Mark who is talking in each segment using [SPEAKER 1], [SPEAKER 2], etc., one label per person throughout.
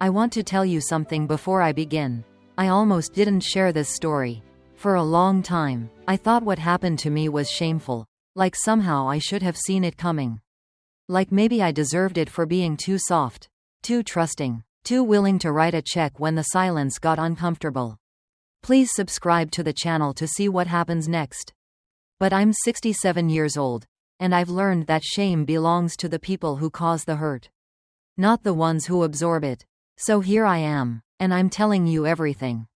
[SPEAKER 1] I want to tell you something before I begin. I almost didn't share this story. For a long time, I thought what happened to me was shameful, like somehow I should have seen it coming. Like maybe I deserved it for being too soft, too trusting, too willing to write a check when the silence got uncomfortable. Please subscribe to the channel to see what happens next. But I'm 67 years old, and I've learned that shame belongs to the people who cause the hurt, not the ones who absorb it. So here I am, and I'm telling you everything.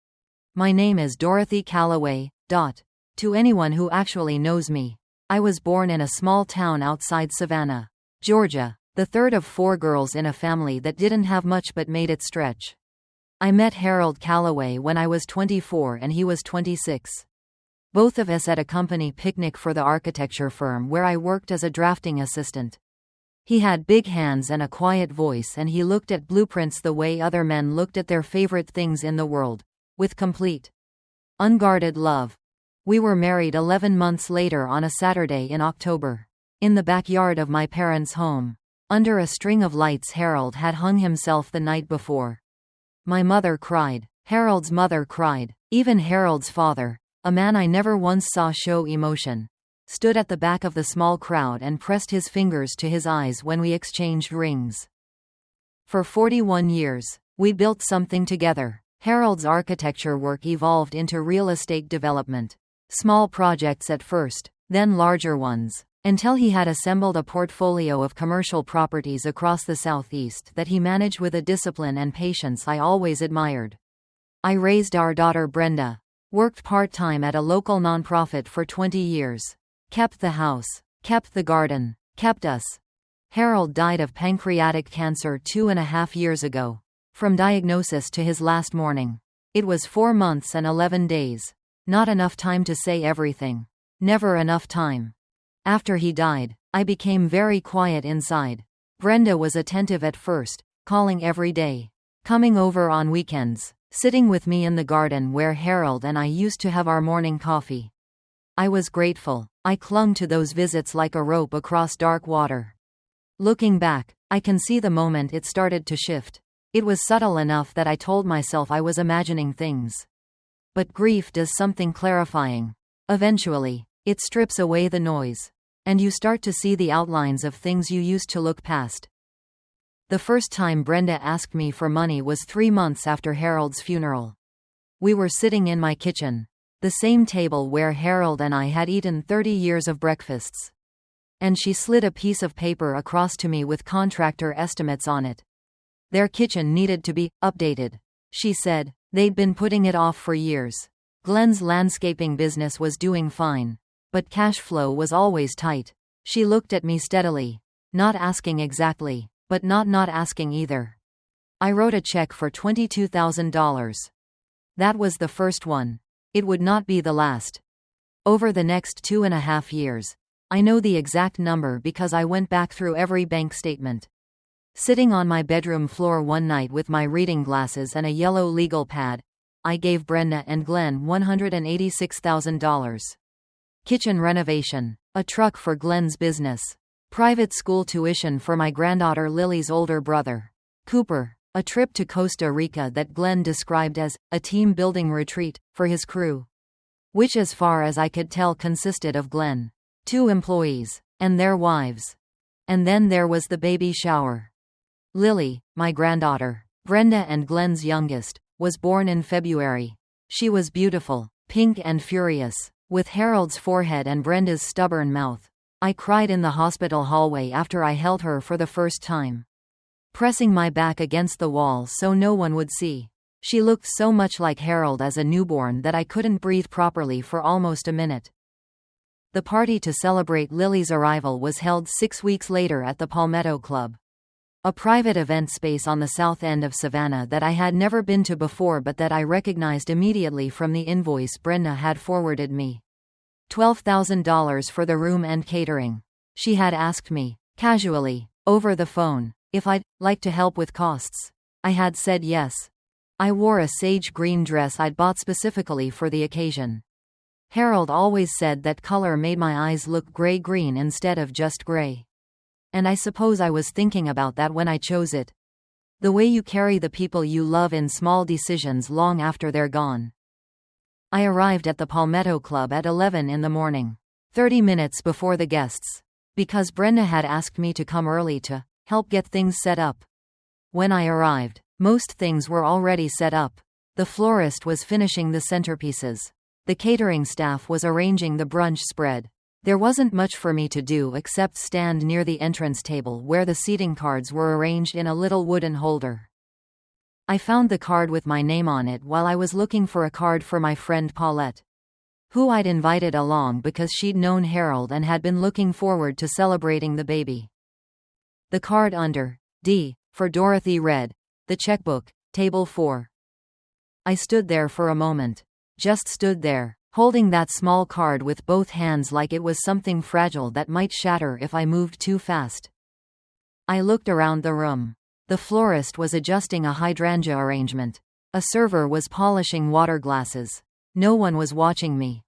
[SPEAKER 1] My name is Dorothy Calloway. To anyone who actually knows me, I was born in a small town outside Savannah, Georgia, the third of 4 girls in a family that didn't have much but made it stretch. I met Harold Calloway when I was 24 and he was 26. Both of us at a company picnic for the architecture firm where I worked as a drafting assistant. He had big hands and a quiet voice, and he looked at blueprints the way other men looked at their favorite things in the world, with complete, unguarded love. We were married 11 months later on a Saturday in October. In the backyard of my parents' home, under a string of lights. Harold had hung himself the night before. My mother cried. Harold's mother cried. Even Harold's father, a man I never once saw show emotion, stood at the back of the small crowd and pressed his fingers to his eyes when we exchanged rings. For 41 years, we built something together. Harold's architecture work evolved into real estate development. Small projects at first, then larger ones, until he had assembled a portfolio of commercial properties across the Southeast that he managed with a discipline and patience I always admired. I raised our daughter Brenda, worked part-time at a local nonprofit for 20 years. Kept the house, kept the garden, kept us. Harold died of pancreatic cancer 2.5 years ago. From diagnosis to his last mourning, it was 4 months and 11 days. Not enough time to say everything. Never enough time. After he died, I became very quiet inside. Brenda was attentive at first, calling every day, coming over on weekends, sitting with me in the garden where Harold and I used to have our morning coffee. I was grateful. I clung to those visits like a rope across dark water. Looking back, I can see the moment it started to shift. It was subtle enough that I told myself I was imagining things. But grief does something clarifying. Eventually, it strips away the noise, and you start to see the outlines of things you used to look past. The first time Brenda asked me for money was 3 months after Harold's funeral. We were sitting in my kitchen, the same table where Harold and I had eaten 30 years of breakfasts. And she slid a piece of paper across to me with contractor estimates on it. Their kitchen needed to be updated, she said. They'd been putting it off for years. Glenn's landscaping business was doing fine, but cash flow was always tight. She looked at me steadily, not asking exactly, but not asking either. I wrote a check for $22,000. That was the first one. It would not be the last. Over the next 2.5 years, I know the exact number because I went back through every bank statement. Sitting on my bedroom floor one night with my reading glasses and a yellow legal pad, I gave Brenda and Glenn $186,000. Kitchen renovation, a truck for Glenn's business, private school tuition for my granddaughter Lily's older brother, Cooper, a trip to Costa Rica that Glenn described as a team-building retreat for his crew, which as far as I could tell consisted of Glenn, 2 employees, and their wives. And then there was the baby shower. Lily, my granddaughter, Brenda and Glenn's youngest, was born in February. She was beautiful, pink and furious, with Harold's forehead and Brenda's stubborn mouth. I cried in the hospital hallway after I held her for the first time, pressing my back against the wall so no one would see. She looked so much like Harold as a newborn that I couldn't breathe properly for almost a minute. The party to celebrate Lily's arrival was held 6 weeks later at the Palmetto Club, a private event space on the south end of Savannah that I had never been to before but that I recognized immediately from the invoice Brenda had forwarded me. $12,000 for the room and catering. She had asked me, casually, over the phone, if I'd like to help with costs. I had said yes. I wore a sage green dress I'd bought specifically for the occasion. Harold always said that color made my eyes look gray-green instead of just gray. And I suppose I was thinking about that when I chose it. The way you carry the people you love in small decisions long after they're gone. I arrived at the Palmetto Club at 11 in the morning. 30 minutes before the guests. Because Brenda had asked me to come early to help get things set up. When I arrived, most things were already set up. The florist was finishing the centerpieces. The catering staff was arranging the brunch spread. There wasn't much for me to do except stand near the entrance table where the seating cards were arranged in a little wooden holder. I found the card with my name on it while I was looking for a card for my friend Paulette, who I'd invited along because she'd known Harold and had been looking forward to celebrating the baby. The card under D for Dorothy read, "The checkbook, table 4. I stood there for a moment. Just stood there, holding that small card with both hands like it was something fragile that might shatter if I moved too fast. I looked around the room. The florist was adjusting a hydrangea arrangement. A server was polishing water glasses. No one was watching me.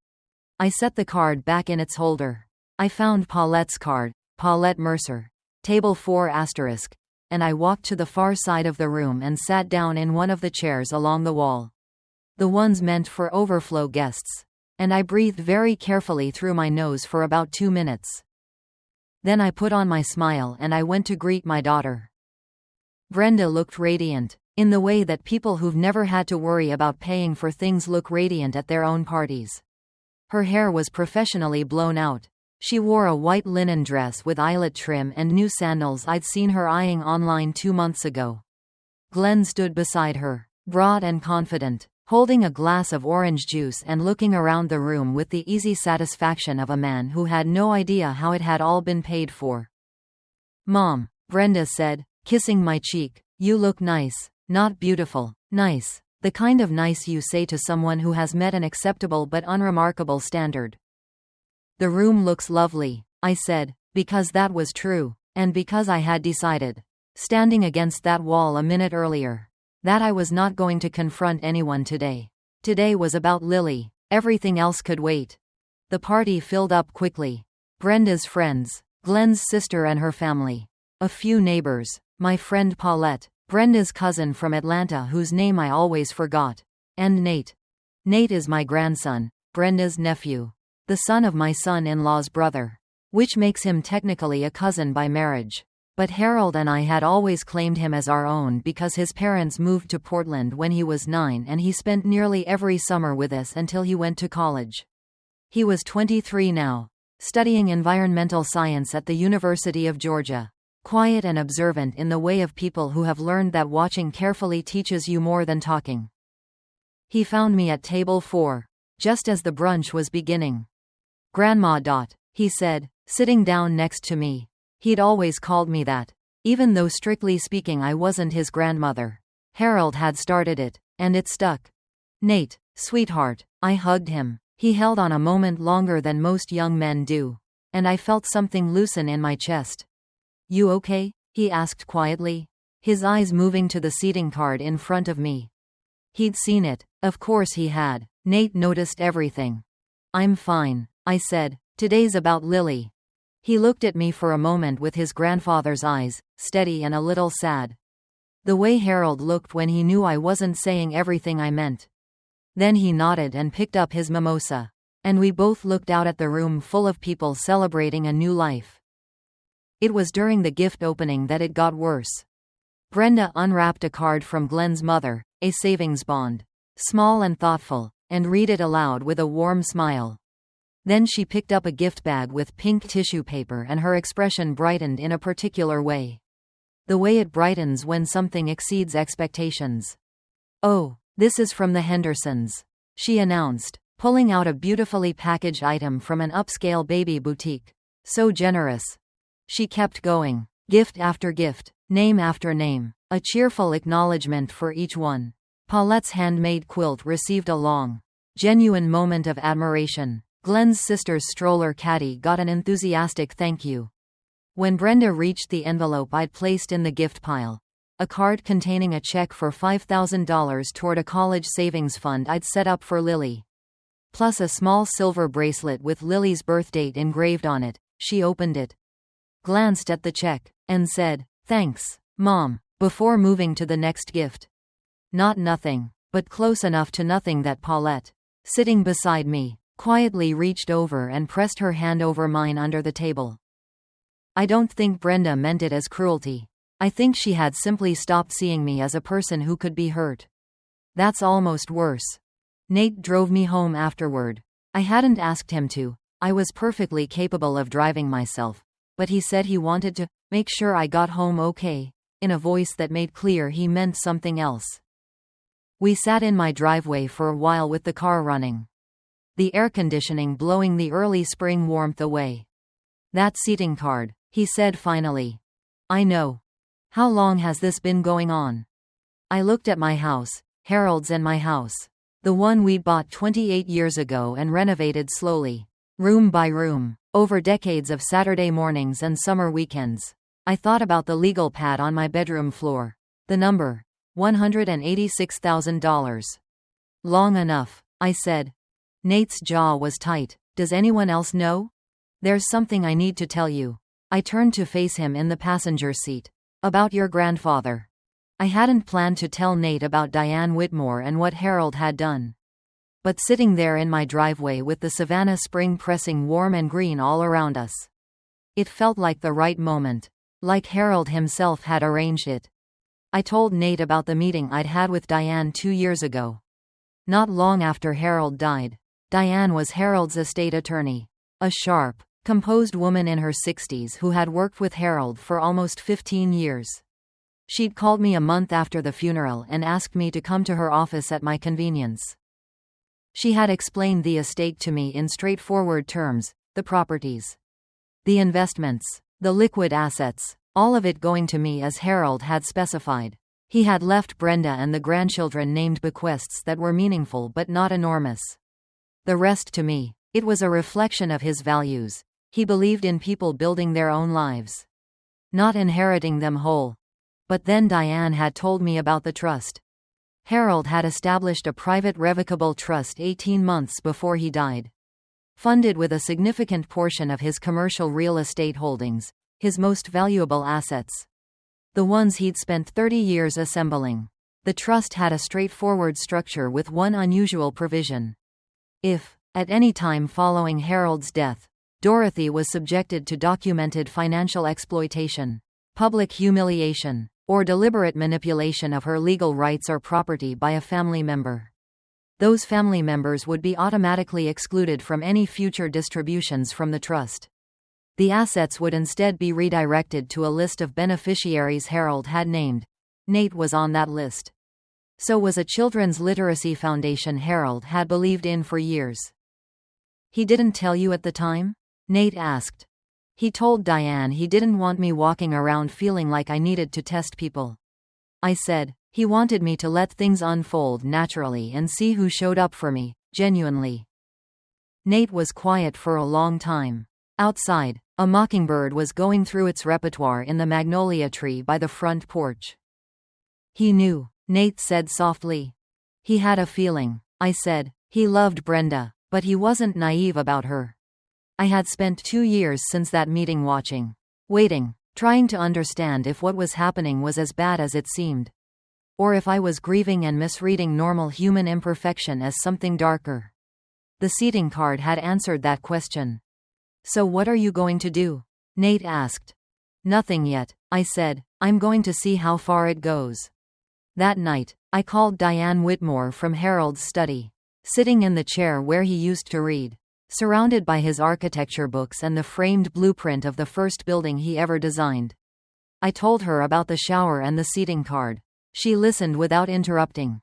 [SPEAKER 1] I set the card back in its holder. I found Paulette's card, Paulette Mercer, table 4 *, and I walked to the far side of the room and sat down in one of the chairs along the wall. The ones meant for overflow guests. And I breathed very carefully through my nose for about 2 minutes. Then I put on my smile and I went to greet my daughter. Brenda looked radiant, in the way that people who've never had to worry about paying for things look radiant at their own parties. Her hair was professionally blown out. She wore a white linen dress with eyelet trim and new sandals I'd seen her eyeing online 2 months ago. Glenn stood beside her, broad and confident, holding a glass of orange juice and looking around the room with the easy satisfaction of a man who had no idea how it had all been paid for. "Mom," Brenda said, kissing my cheek, "you look nice. Not beautiful. Nice. The kind of nice you say to someone who has met an acceptable but unremarkable standard." "The room looks lovely," I said, because that was true, and because I had decided, standing against that wall a minute earlier, that I was not going to confront anyone today. Today was about Lily. Everything else could wait. The party filled up quickly. Brenda's friends, Glenn's sister and her family, a few neighbors, my friend Paulette, Brenda's cousin from Atlanta whose name I always forgot, and Nate. Nate is my grandson, Brenda's nephew, the son of my son-in-law's brother, which makes him technically a cousin by marriage. But Harold and I had always claimed him as our own because his parents moved to Portland when he was 9 and he spent nearly every summer with us until he went to college. He was 23 now, studying environmental science at the University of Georgia. Quiet and observant in the way of people who have learned that watching carefully teaches you more than talking. He found me at table 4, just as the brunch was beginning. "Grandma. He said, sitting down next to me. He'd always called me that, even though strictly speaking I wasn't his grandmother. Harold had started it, and it stuck. "Nate, sweetheart." I hugged him. He held on a moment longer than most young men do, and I felt something loosen in my chest. "You okay?" he asked quietly, his eyes moving to the seating card in front of me. He'd seen it. Of course he had. Nate noticed everything. "I'm fine," I said. "Today's about Lily." He looked at me for a moment with his grandfather's eyes, steady and a little sad. The way Harold looked when he knew I wasn't saying everything I meant. Then he nodded and picked up his mimosa. And we both looked out at the room full of people celebrating a new life. It was during the gift opening that it got worse. Brenda unwrapped a card from Glenn's mother, a savings bond. Small and thoughtful, and read it aloud with a warm smile. Then she picked up a gift bag with pink tissue paper and her expression brightened in a particular way. The way it brightens when something exceeds expectations. "Oh, this is from the Hendersons," she announced, pulling out a beautifully packaged item from an upscale baby boutique. "So generous." She kept going. Gift after gift, name after name, a cheerful acknowledgement for each one. Paulette's handmade quilt received a long, genuine moment of admiration. Glenn's sister's stroller caddy got an enthusiastic thank you. When Brenda reached the envelope I'd placed in the gift pile, a card containing a check for $5,000 toward a college savings fund I'd set up for Lily, plus a small silver bracelet with Lily's birthdate engraved on it, she opened it, glanced at the check, and said, "Thanks, Mom," before moving to the next gift. Not nothing, but close enough to nothing that Paulette, sitting beside me, quietly reached over and pressed her hand over mine under the table. I don't think Brenda meant it as cruelty. I think she had simply stopped seeing me as a person who could be hurt. That's almost worse. Nate drove me home afterward. I hadn't asked him to. I was perfectly capable of driving myself, but he said he wanted to make sure I got home okay, in a voice that made clear he meant something else. We sat in my driveway for a while with the car running, the air conditioning blowing the early spring warmth away. That seating card, he said finally. I know. How long has this been going on? I looked at my house, Harold's and my house. The one we'd bought 28 years ago and renovated slowly, room by room, over decades of Saturday mornings and summer weekends. I thought about the legal pad on my bedroom floor. The number, $186,000. Long enough, I said. Nate's jaw was tight. Does anyone else know? There's something I need to tell you. I turned to face him in the passenger seat. About your grandfather. I hadn't planned to tell Nate about Diane Whitmore and what Harold had done. But sitting there in my driveway with the Savannah spring pressing warm and green all around us, it felt like the right moment, like Harold himself had arranged it. I told Nate about the meeting I'd had with Diane 2 years ago. Not long after Harold died, Diane was Harold's estate attorney, a sharp, composed woman in her 60s who had worked with Harold for almost 15 years. She'd called me a month after the funeral and asked me to come to her office at my convenience. She had explained the estate to me in straightforward terms, the properties, the investments, the liquid assets, all of it going to me as Harold had specified. He had left Brenda and the grandchildren named bequests that were meaningful but not enormous. The rest to me. It was a reflection of his values. He believed in people building their own lives, not inheriting them whole. But then Diane had told me about the trust. Harold had established a private revocable trust 18 months before he died, funded with a significant portion of his commercial real estate holdings, his most valuable assets, the ones he'd spent 30 years assembling. The trust had a straightforward structure with one unusual provision. If, at any time following Harold's death, Dorothy was subjected to documented financial exploitation, public humiliation, or deliberate manipulation of her legal rights or property by a family member, those family members would be automatically excluded from any future distributions from the trust. The assets would instead be redirected to a list of beneficiaries Harold had named. Nate was on that list. So was a children's literacy foundation Harold had believed in for years. He didn't tell you at the time? Nate asked. He told Diane he didn't want me walking around feeling like I needed to test people. I said, he wanted me to let things unfold naturally and see who showed up for me, genuinely. Nate was quiet for a long time. Outside, a mockingbird was going through its repertoire in the magnolia tree by the front porch. He knew, Nate said softly. He had a feeling. I said, he loved Brenda, but he wasn't naive about her. I had spent 2 years since that meeting watching, waiting, trying to understand if what was happening was as bad as it seemed, or if I was grieving and misreading normal human imperfection as something darker. The seating card had answered that question. So what are you going to do? Nate asked. Nothing yet, I said. I'm going to see how far it goes. That night, I called Diane Whitmore from Harold's study, sitting in the chair where he used to read, surrounded by his architecture books and the framed blueprint of the first building he ever designed. I told her about the shower and the seating card. She listened without interrupting.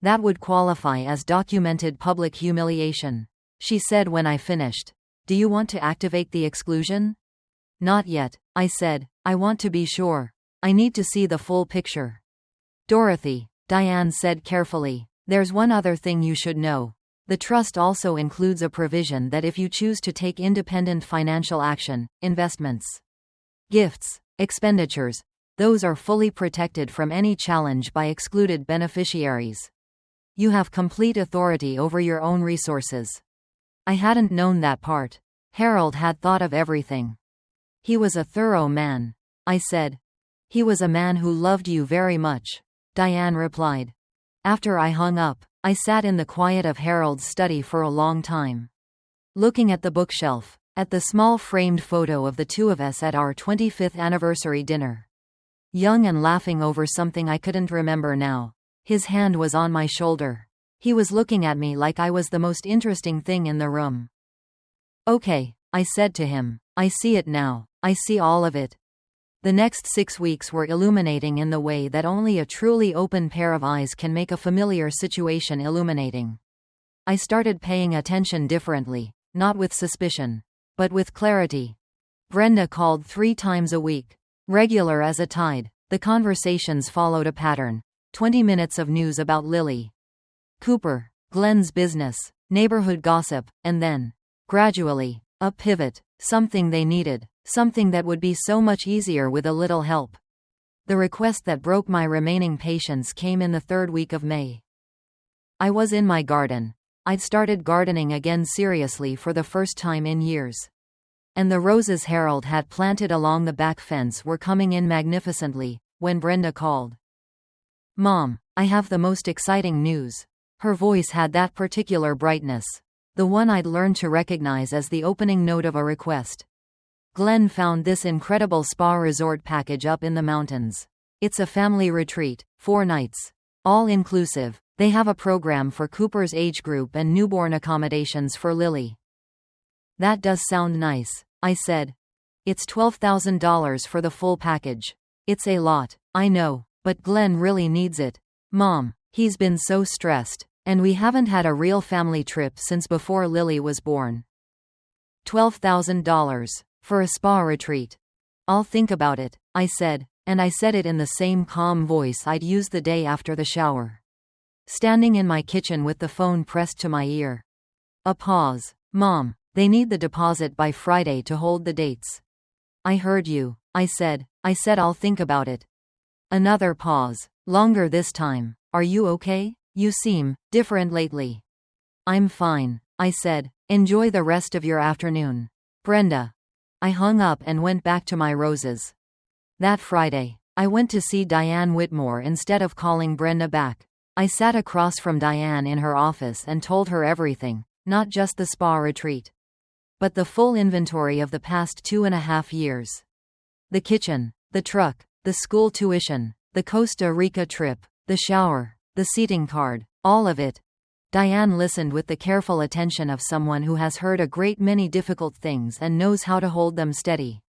[SPEAKER 1] That would qualify as documented public humiliation, she said when I finished. Do you want to activate the exclusion? Not yet, I said. I want to be sure. I need to see the full picture. Dorothy, Diane said carefully, there's one other thing you should know. The trust also includes a provision that if you choose to take independent financial action, investments, gifts, expenditures, those are fully protected from any challenge by excluded beneficiaries. You have complete authority over your own resources. I hadn't known that part. Harold had thought of everything. He was a thorough man, I said. He was a man who loved you very much, Diane replied. After I hung up, I sat in the quiet of Harold's study for a long time. Looking at the bookshelf, at the small framed photo of the two of us at our 25th anniversary dinner. Young and laughing over something I couldn't remember now. His hand was on my shoulder. He was looking at me like I was the most interesting thing in the room. Okay, I said to him. I see it now. I see all of it. The next 6 weeks were illuminating in the way that only a truly open pair of eyes can make a familiar situation illuminating. I started paying attention differently, not with suspicion, but with clarity. Brenda called 3 times a week. Regular as a tide, the conversations followed a pattern. 20 minutes of news about Lily, Cooper, Glenn's business, neighborhood gossip, and then, gradually, a pivot, something they needed, something that would be so much easier with a little help. The request that broke my remaining patience came in the 3rd week of May. I was in my garden. I'd started gardening again seriously for the first time in years. And the roses Harold had planted along the back fence were coming in magnificently, when Brenda called. Mom, I have the most exciting news. Her voice had that particular brightness. The one I'd learned to recognize as the opening note of a request. Glenn found this incredible spa resort package up in the mountains. It's a family retreat, 4 nights. All inclusive. They have a program for Cooper's age group and newborn accommodations for Lily. That does sound nice, I said. It's $12,000 for the full package. It's a lot, I know, but Glenn really needs it. Mom, he's been so stressed, and we haven't had a real family trip since before Lily was born. $12,000. For a spa retreat. I'll think about it, I said, and I said it in the same calm voice I'd used the day after the shower. Standing in my kitchen with the phone pressed to my ear. A pause. Mom, they need the deposit by Friday to hold the dates. I heard you, I said I'll think about it. Another pause. Longer this time. Are you okay? You seem different lately. I'm fine, I said. Enjoy the rest of your afternoon. Brenda. I hung up and went back to my roses. That Friday, I went to see Diane Whitmore instead of calling Brenda back. I sat across from Diane in her office and told her everything, not just the spa retreat, but the full inventory of the past 2.5 years. The kitchen, the truck, the school tuition, the Costa Rica trip, the shower, the seating card, all of it. Diane listened with the careful attention of someone who has heard a great many difficult things and knows how to hold them steady.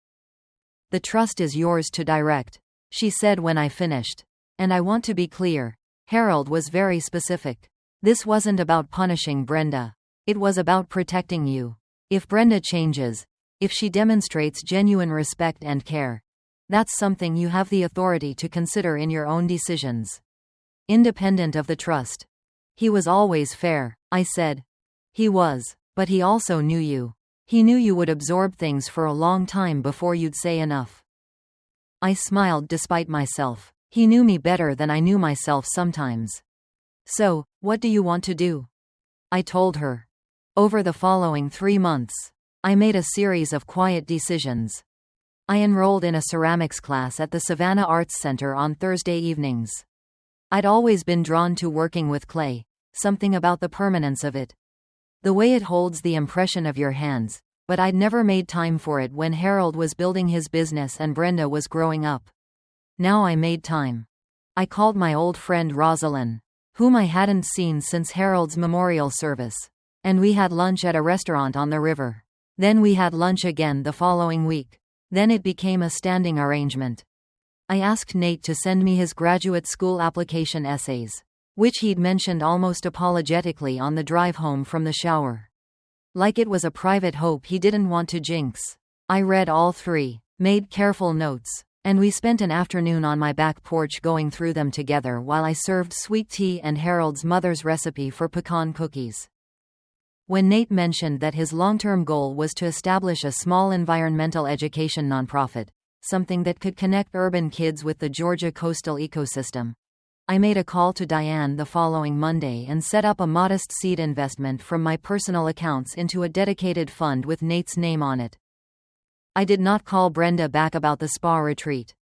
[SPEAKER 1] The trust is yours to direct, she said when I finished. And I want to be clear. Harold was very specific. This wasn't about punishing Brenda. It was about protecting you. If Brenda changes, if she demonstrates genuine respect and care, that's something you have the authority to consider in your own decisions. Independent of the trust. He was always fair, I said. He was, but he also knew you. He knew you would absorb things for a long time before you'd say enough. I smiled despite myself. He knew me better than I knew myself sometimes. So, what do you want to do? I told her. Over the following 3 months, I made a series of quiet decisions. I enrolled in a ceramics class at the Savannah Arts Center on Thursday evenings. I'd always been drawn to working with clay. Something about the permanence of it. The way it holds the impression of your hands, but I'd never made time for it when Harold was building his business and Brenda was growing up. Now I made time. I called my old friend Rosalind, whom I hadn't seen since Harold's memorial service, and we had lunch at a restaurant on the river. Then we had lunch again the following week. Then it became a standing arrangement. I asked Nate to send me his graduate school application essays, which he'd mentioned almost apologetically on the drive home from the shower. Like it was a private hope he didn't want to jinx. I read all 3, made careful notes, and we spent an afternoon on my back porch going through them together while I served sweet tea and Harold's mother's recipe for pecan cookies. When Nate mentioned that his long-term goal was to establish a small environmental education nonprofit, something that could connect urban kids with the Georgia coastal ecosystem, I made a call to Diane the following Monday and set up a modest seed investment from my personal accounts into a dedicated fund with Nate's name on it. I did not call Brenda back about the spa retreat.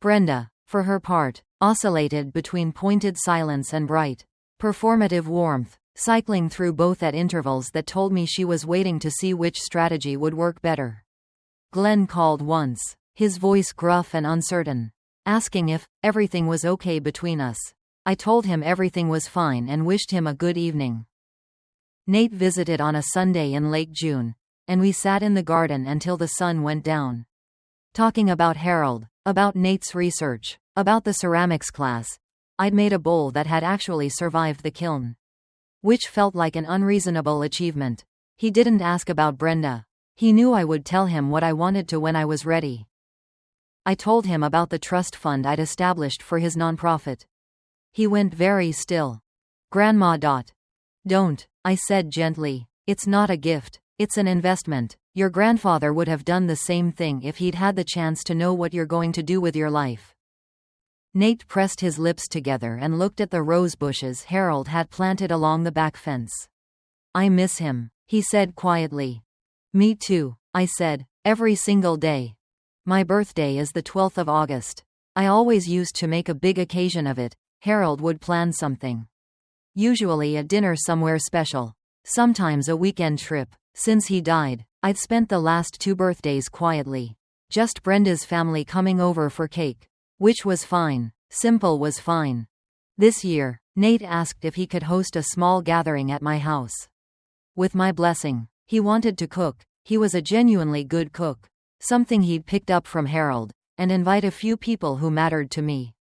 [SPEAKER 1] Brenda, for her part, oscillated between pointed silence and bright, performative warmth, cycling through both at intervals that told me she was waiting to see which strategy would work better. Glenn called once, his voice gruff and uncertain, asking if everything was okay between us. I told him everything was fine and wished him a good evening. Nate visited on a Sunday in late June, and we sat in the garden until the sun went down. Talking about Harold, about Nate's research, about the ceramics class. I'd made a bowl that had actually survived the kiln, which felt like an unreasonable achievement. He didn't ask about Brenda. He knew I would tell him what I wanted to when I was ready. I told him about the trust fund I'd established for his nonprofit. He went very still. Grandma. Don't, I said gently. It's not a gift, it's an investment. Your grandfather would have done the same thing if he'd had the chance to know what you're going to do with your life. Nate pressed his lips together and looked at the rose bushes Harold had planted along the back fence. I miss him, he said quietly. Me too, I said, every single day. My birthday is the 12th of August. I always used to make a big occasion of it. Harold would plan something. Usually a dinner somewhere special. Sometimes a weekend trip. Since he died, I'd spent the last 2 birthdays quietly. Just Brenda's family coming over for cake. Which was fine. Simple was fine. This year, Nate asked if he could host a small gathering at my house. With my blessing. He wanted to cook. He was a genuinely good cook. Something he'd picked up from Harold, and invite a few people who mattered to me.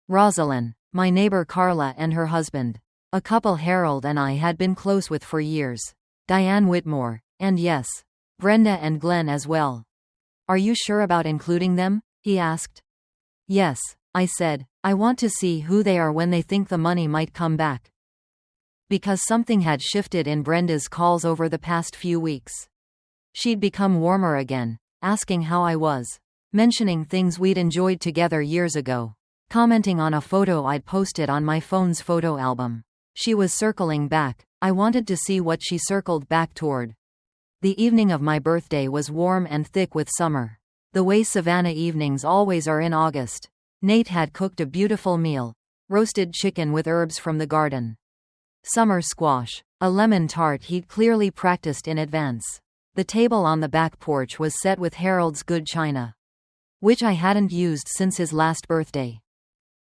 [SPEAKER 1] Rosalind, my neighbor Carla and her husband. A couple Harold and I had been close with for years. Diane Whitmore, and yes, Brenda and Glenn as well. Are you sure about including them? He asked. Yes, I said. I want to see who they are when they think the money might come back. Because something had shifted in Brenda's calls over the past few weeks. She'd become warmer again, asking how I was, mentioning things we'd enjoyed together years ago, commenting on a photo I'd posted on my phone's photo album. She was circling back. I wanted to see what she circled back toward. The evening of my birthday was warm and thick with summer. The way Savannah evenings always are in August. Nate had cooked a beautiful meal. Roasted chicken with herbs from the garden. Summer squash. A lemon tart he'd clearly practiced in advance. The table on the back porch was set with Harold's good china, which I hadn't used since his last birthday.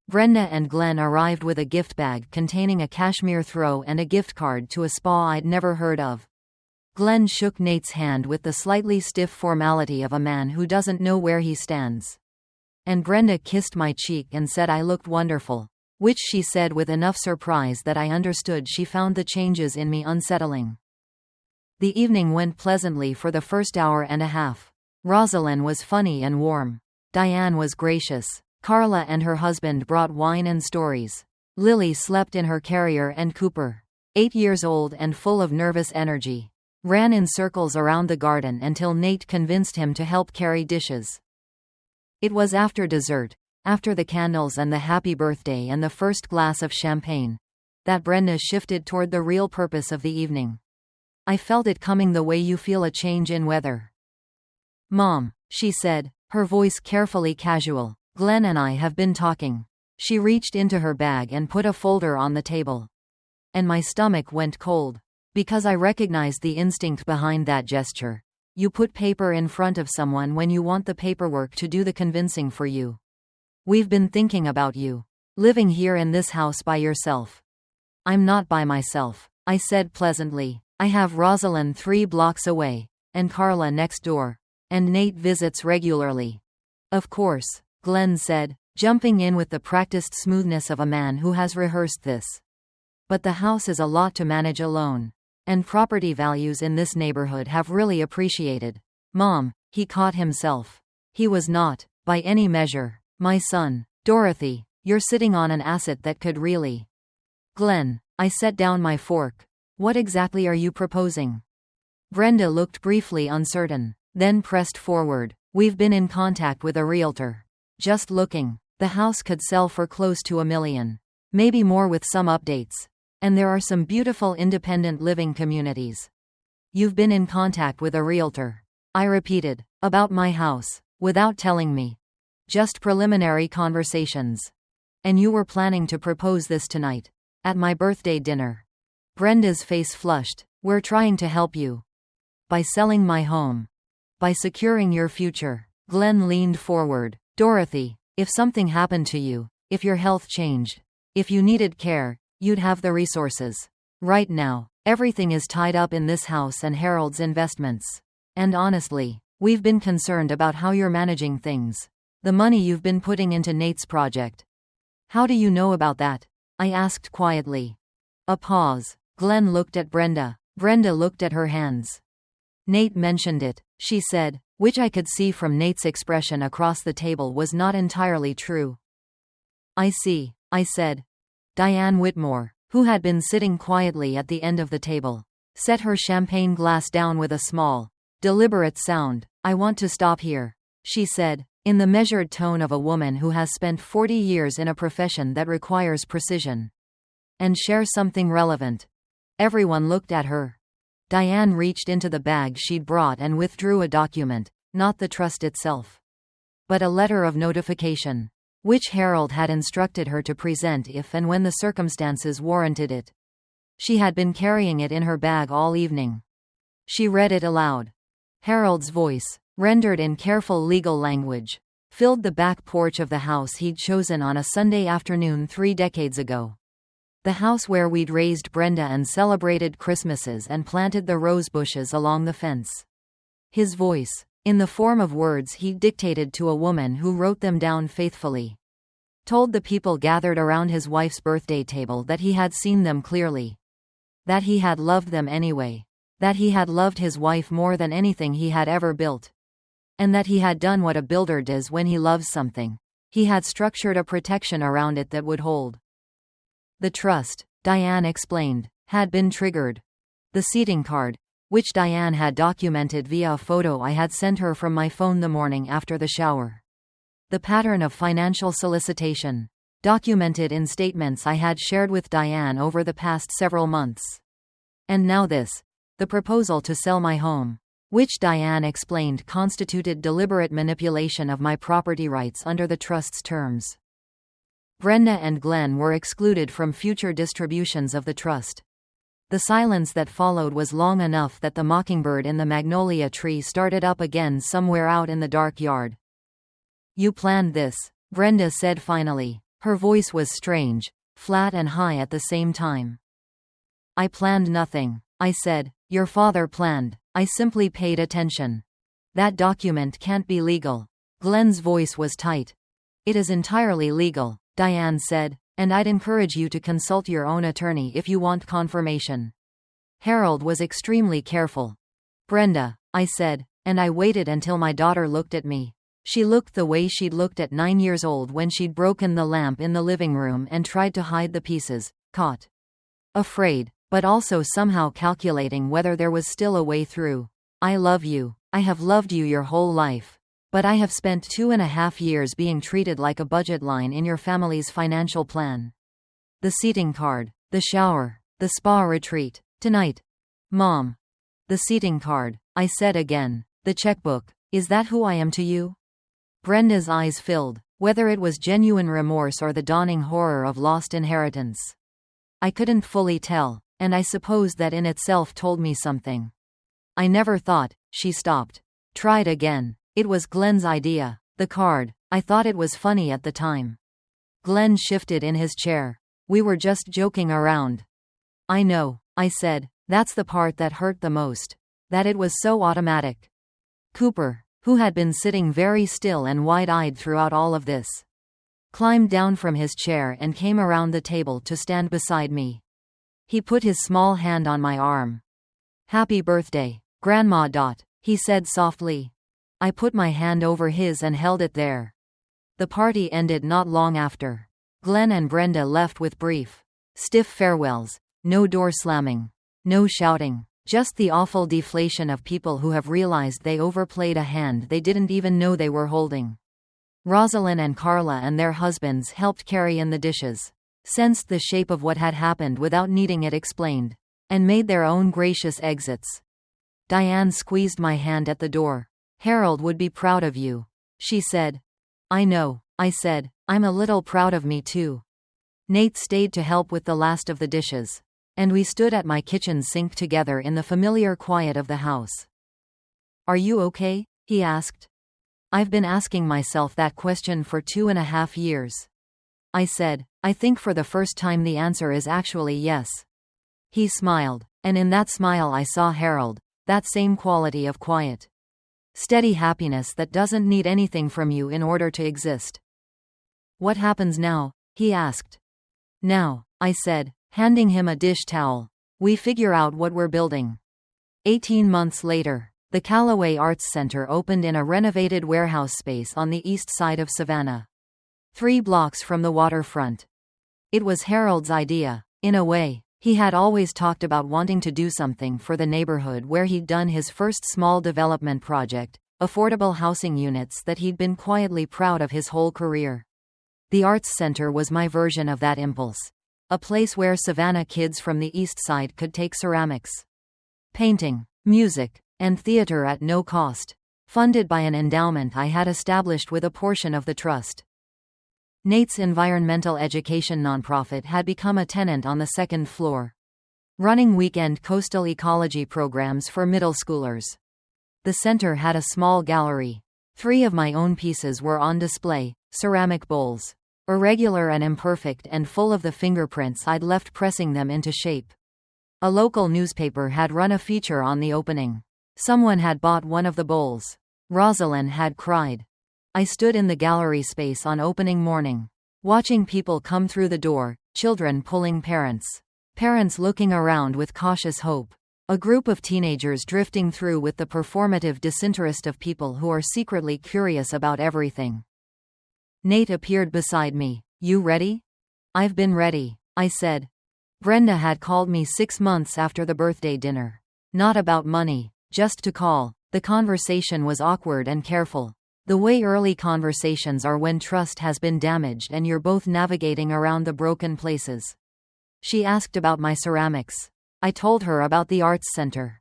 [SPEAKER 1] Brenda and Glenn arrived with a gift bag containing a cashmere throw and a gift card to a spa I'd never heard of. Glenn shook Nate's hand with the slightly stiff formality of a man who doesn't know where he stands. And Brenda kissed my cheek and said I looked wonderful, which she said with enough surprise that I understood she found the changes in me unsettling. The evening went pleasantly for the first hour and a half. Rosalind was funny and warm. Diane was gracious. Carla and her husband brought wine and stories. Lily slept in her carrier and Cooper, 8 years old and full of nervous energy, ran in circles around the garden until Nate convinced him to help carry dishes. It was after dessert, after the candles and the happy birthday and the first glass of champagne, that Brenda shifted toward the real purpose of the evening. I felt it coming the way you feel a change in weather. Mom, she said, her voice carefully casual. Glenn and I have been talking. She reached into her bag and put a folder on the table. And my stomach went cold. Because I recognized the instinct behind that gesture. You put paper in front of someone when you want the paperwork to do the convincing for you. We've been thinking about you. Living here in this house by yourself. I'm not by myself, I said pleasantly. I have Rosalind 3 blocks away, and Carla next door. And Nate visits regularly. Of course, Glenn said, jumping in with the practiced smoothness of a man who has rehearsed this. But the house is a lot to manage alone. And property values in this neighborhood have really appreciated. Mom, he caught himself. He was not, by any measure, my son. Dorothy, you're sitting on an asset that could really. Glenn, I set down my fork. What exactly are you proposing? Brenda looked briefly uncertain, then pressed forward. We've been in contact with a realtor. Just looking. The house could sell for close to $1 million. Maybe more with some updates. And there are some beautiful independent living communities. You've been in contact with a realtor. I repeated. About my house. Without telling me. Just preliminary conversations. And you were planning to propose this tonight. At my birthday dinner. Brenda's face flushed. We're trying to help you. By selling my home. By securing your future. Glenn leaned forward. Dorothy, if something happened to you, if your health changed, if you needed care, you'd have the resources. Right now, everything is tied up in this house and Harold's investments. And honestly, we've been concerned about how you're managing things. The money you've been putting into Nate's project. How do you know about that? I asked quietly. A pause. Glenn looked at Brenda. Brenda looked at her hands. Nate mentioned it, she said, which I could see from Nate's expression across the table was not entirely true. I see, I said. Diane Whitmore, who had been sitting quietly at the end of the table, set her champagne glass down with a small, deliberate sound. I want to stop here, she said, in the measured tone of a woman who has spent 40 years in a profession that requires precision. And share something relevant. Everyone looked at her. Diane reached into the bag she'd brought and withdrew a document, not the trust itself, but a letter of notification, which Harold had instructed her to present if and when the circumstances warranted it. She had been carrying it in her bag all evening. She read it aloud. Harold's voice, rendered in careful legal language, filled the back porch of the house he'd chosen on a Sunday afternoon 3 decades ago. The house where we'd raised Brenda and celebrated Christmases and planted the rose bushes along the fence. His voice, in the form of words he dictated to a woman who wrote them down faithfully, told the people gathered around his wife's birthday table that he had seen them clearly. That he had loved them anyway. That he had loved his wife more than anything he had ever built. And that he had done what a builder does when he loves something. He had structured a protection around it that would hold. The trust, Diane explained, had been triggered. The seating card, which Diane had documented via a photo I had sent her from my phone the morning after the shower. The pattern of financial solicitation, documented in statements I had shared with Diane over the past several months. And now this, the proposal to sell my home, which Diane explained constituted deliberate manipulation of my property rights under the trust's terms. Brenda and Glenn were excluded from future distributions of the trust. The silence that followed was long enough that the mockingbird in the magnolia tree started up again somewhere out in the dark yard. You planned this, Brenda said finally. Her voice was strange, flat and high at the same time. I planned nothing, I said. Your father planned. I simply paid attention. That document can't be legal. Glenn's voice was tight. It is entirely legal, Diane said, and I'd encourage you to consult your own attorney if you want confirmation. Harold was extremely careful. Brenda, I said, and I waited until my daughter looked at me. She looked the way she'd looked at 9 years old when she'd broken the lamp in the living room and tried to hide the pieces, caught. Afraid, but also somehow calculating whether there was still a way through. I love you. I have loved you your whole life. But I have spent 2.5 years being treated like a budget line in your family's financial plan. The seating card, the shower, the spa retreat, tonight. Mom. The seating card, I said again. The checkbook, is that who I am to you? Brenda's eyes filled, whether it was genuine remorse or the dawning horror of lost inheritance. I couldn't fully tell, and I suppose that in itself told me something. I never thought, she stopped. Tried again. It was Glenn's idea. The card. I thought it was funny at the time. Glenn shifted in his chair. We were just joking around. I know, I said. That's the part that hurt the most. That it was so automatic. Cooper, who had been sitting very still and wide-eyed throughout all of this, climbed down from his chair and came around the table to stand beside me. He put his small hand on my arm. Happy birthday, Grandma. He said softly. I put my hand over his and held it there. The party ended not long after. Glenn and Brenda left with brief, stiff farewells. No door slamming. No shouting. Just the awful deflation of people who have realized they overplayed a hand they didn't even know they were holding. Rosalind and Carla and their husbands helped carry in the dishes, sensed the shape of what had happened without needing it explained, and made their own gracious exits. Diane squeezed my hand at the door. Harold would be proud of you, she said. I know, I said. I'm a little proud of me too. Nate stayed to help with the last of the dishes. And we stood at my kitchen sink together in the familiar quiet of the house. Are you okay? He asked. I've been asking myself that question for 2.5 years. I said. I think for the first time the answer is actually yes. He smiled, and in that smile I saw Harold, that same quality of quiet. Steady happiness that doesn't need anything from you in order to exist. What happens now? He asked. Now, I said, handing him a dish towel. We figure out what we're building. 18 months later, the Calloway Arts Center opened in a renovated warehouse space on the east side of Savannah. 3 blocks from the waterfront. It was Harold's idea. In a way, he had always talked about wanting to do something for the neighborhood where he'd done his first small development project, affordable housing units that he'd been quietly proud of his whole career. The Arts Center was my version of that impulse. A place where Savannah kids from the East Side could take ceramics, painting, music, and theater at no cost. Funded by an endowment I had established with a portion of the trust. Nate's environmental education nonprofit had become a tenant on the 2nd floor, running weekend coastal ecology programs for middle schoolers. The center had a small gallery. 3 of my own pieces were on display, ceramic bowls. Irregular and imperfect and full of the fingerprints I'd left pressing them into shape. A local newspaper had run a feature on the opening. Someone had bought one of the bowls. Rosalind had cried. I stood in the gallery space on opening morning, watching people come through the door, children pulling parents. Parents looking around with cautious hope. A group of teenagers drifting through with the performative disinterest of people who are secretly curious about everything. Nate appeared beside me. You ready? I've been ready, I said. Brenda had called me 6 months after the birthday dinner. Not about money, just to call. The conversation was awkward and careful. The way early conversations are when trust has been damaged and you're both navigating around the broken places. She asked about my ceramics. I told her about the Arts Center.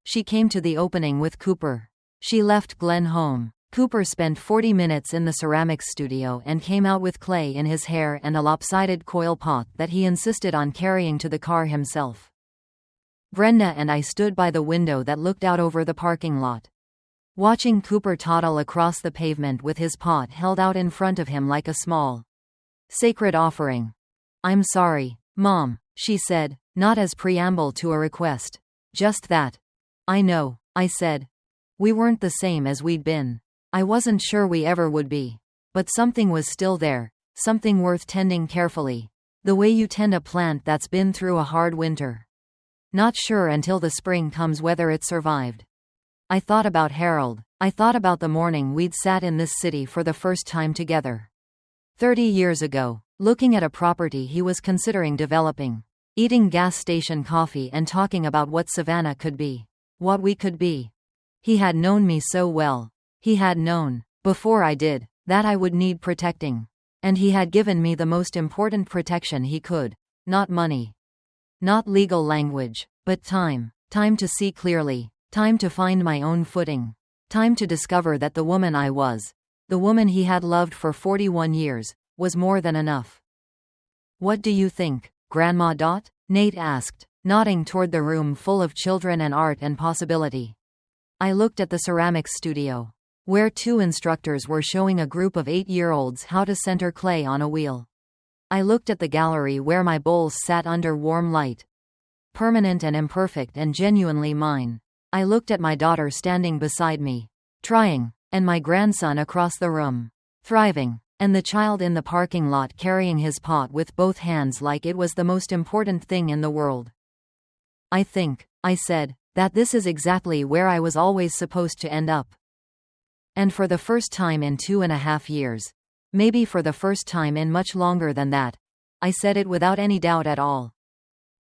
[SPEAKER 1] She came to the opening with Cooper. She left Glenn home. Cooper spent 40 minutes in the ceramics studio and came out with clay in his hair and a lopsided coil pot that he insisted on carrying to the car himself. Brenda and I stood by the window that looked out over the parking lot, watching Cooper toddle across the pavement with his pot held out in front of him like a small, sacred offering. I'm sorry, Mom, she said, not as preamble to a request. Just that. I know, I said. We weren't the same as we'd been. I wasn't sure we ever would be. But something was still there, something worth tending carefully. The way you tend a plant that's been through a hard winter. Not sure until the spring comes whether it survived. I thought about Harold. I thought about the morning we'd sat in this city for the first time together. 30 years ago, looking at a property he was considering developing. Eating gas station coffee and talking about what Savannah could be. What we could be. He had known me so well. He had known, before I did, that I would need protecting. And he had given me the most important protection he could. Not money. Not legal language, but time. Time to see clearly. Time to find my own footing. Time to discover that the woman I was, the woman he had loved for 41 years, was more than enough. What do you think, Grandma Dot? Nate asked, nodding toward the room full of children and art and possibility. I looked at the ceramics studio, where 2 instructors were showing a group of 8-year-olds how to center clay on a wheel. I looked at the gallery where my bowls sat under warm light. Permanent and imperfect and genuinely mine. I looked at my daughter standing beside me, trying, and my grandson across the room, thriving, and the child in the parking lot carrying his pot with both hands like it was the most important thing in the world. I think, I said, that this is exactly where I was always supposed to end up. And for the first time in 2.5 years, maybe for the first time in much longer than that, I said it without any doubt at all.